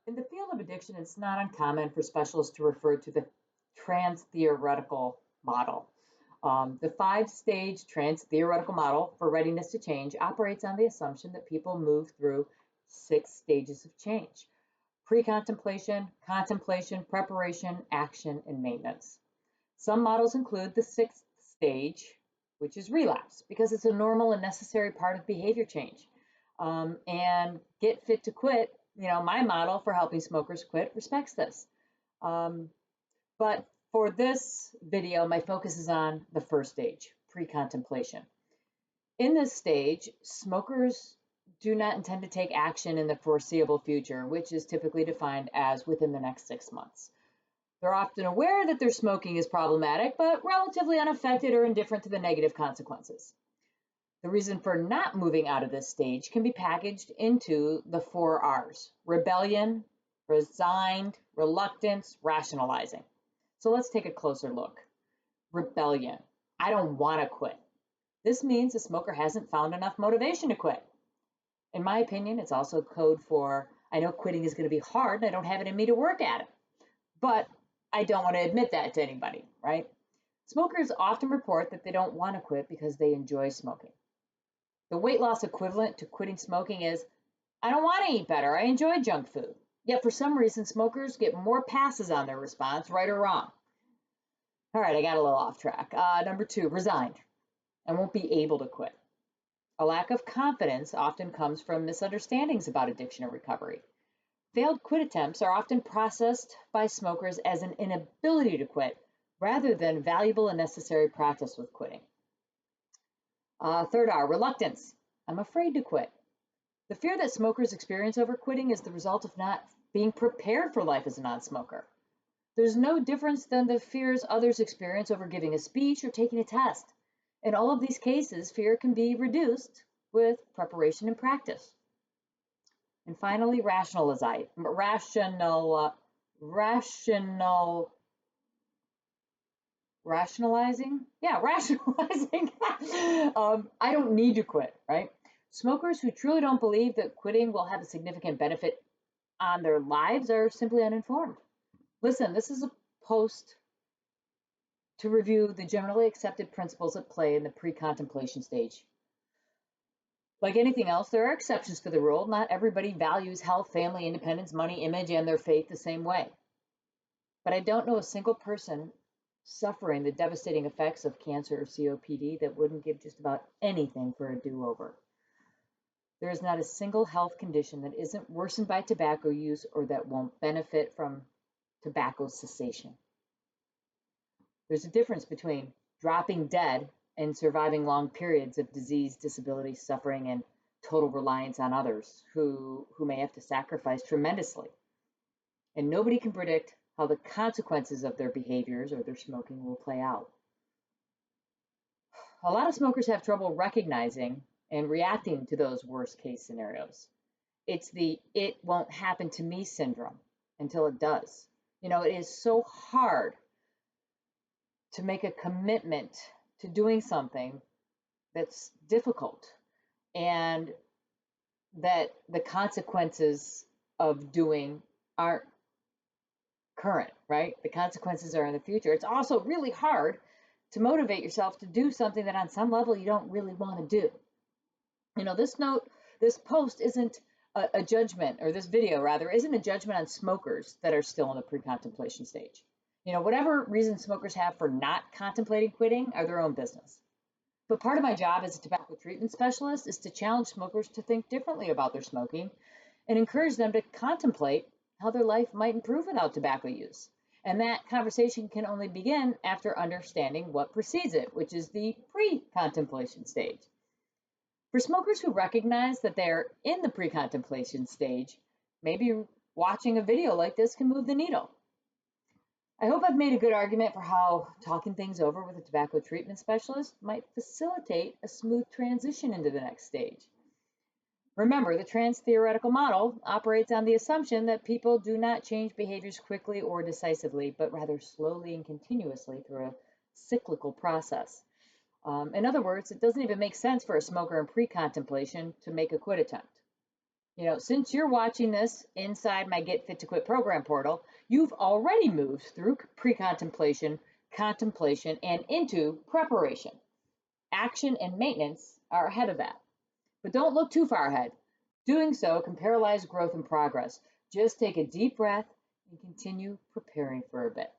In the field of addiction, it's not uncommon for specialists to refer to the transtheoretical model. The five-stage transtheoretical model for readiness to change operates on the assumption that people move through six stages of change: pre-contemplation, contemplation, preparation, action, and maintenance. Some models include the sixth stage, which is relapse, because it's a normal and necessary part of behavior change. And get fit to quit, my model for helping smokers quit respects this. Um, but for this video, my focus is on the first stage, pre-contemplation. In this stage, smokers do not intend to take action in the foreseeable future, which is typically defined as within the next 6 months. They're often aware that their smoking is problematic, but relatively unaffected or indifferent to the negative consequences. The reason for not moving out of this stage can be packaged into the 4 R's: rebellion, resigned, reluctance, rationalizing. So let's take a closer look. Rebellion. I don't want to quit. This means the smoker hasn't found enough motivation to quit. In my opinion, it's also code for I know quitting is going to be hard and I don't have it in me to work at it. But I don't want to admit that to anybody, right? Smokers often report that they don't want to quit because they enjoy smoking. The weight loss equivalent to quitting smoking is, I don't want to eat better, I enjoy junk food. Yet for some reason, smokers get more passes on their response, right or wrong. All right, I got a little off track. Number 2, resigned. I won't be able to quit. A lack of confidence often comes from misunderstandings about addiction and recovery. Failed quit attempts are often processed by smokers as an inability to quit rather than valuable and necessary practice with quitting. Third R, reluctance. I'm afraid to quit. The fear that smokers experience over quitting is the result of not being prepared for life as a non-smoker. There's no difference than the fears others experience over giving a speech or taking a test. In all of these cases, fear can be reduced with preparation and practice. And finally, rationalizing. Yeah, rationalizing. I don't need to quit, right? Smokers who truly don't believe that quitting will have a significant benefit on their lives are simply uninformed. Listen, this is a post to review the generally accepted principles at play in the pre-contemplation stage. Like anything else, there are exceptions to the rule. Not everybody values health, family, independence, money, image, and their faith the same way. But I don't know a single person suffering the devastating effects of cancer or COPD that wouldn't give just about anything for a do-over. There is not a single health condition that isn't worsened by tobacco use or that won't benefit from tobacco cessation. There's a difference between dropping dead and surviving long periods of disease, disability, suffering, and total reliance on others who may have to sacrifice tremendously. And nobody can predict how the consequences of their behaviors or their smoking will play out. A lot of smokers have trouble recognizing and reacting to those worst case scenarios. It's the it won't happen to me syndrome until it does. It is so hard to make a commitment to doing something that's difficult and that the consequences of doing aren't current, right? The consequences are in the future. It's also really hard to motivate yourself to do something that on some level you don't really want to do. This post isn't a judgment, or this video rather, isn't a judgment on smokers that are still in the pre-contemplation stage. Whatever reason smokers have for not contemplating quitting are their own business. But part of my job as a tobacco treatment specialist is to challenge smokers to think differently about their smoking and encourage them to contemplate how their life might improve without tobacco use. And that conversation can only begin after understanding what precedes it, which is the pre-contemplation stage. For smokers who recognize that they're in the pre-contemplation stage, maybe watching a video like this can move the needle. I hope I've made a good argument for how talking things over with a tobacco treatment specialist might facilitate a smooth transition into the next stage. Remember, the transtheoretical model operates on the assumption that people do not change behaviors quickly or decisively, but rather slowly and continuously through a cyclical process. In other words, it doesn't even make sense for a smoker in pre-contemplation to make a quit attempt. Since you're watching this inside my Get Fit to Quit program portal, you've already moved through pre-contemplation, contemplation, and into preparation. Action and maintenance are ahead of that. But don't look too far ahead. Doing so can paralyze growth and progress. Just take a deep breath and continue preparing for a bit.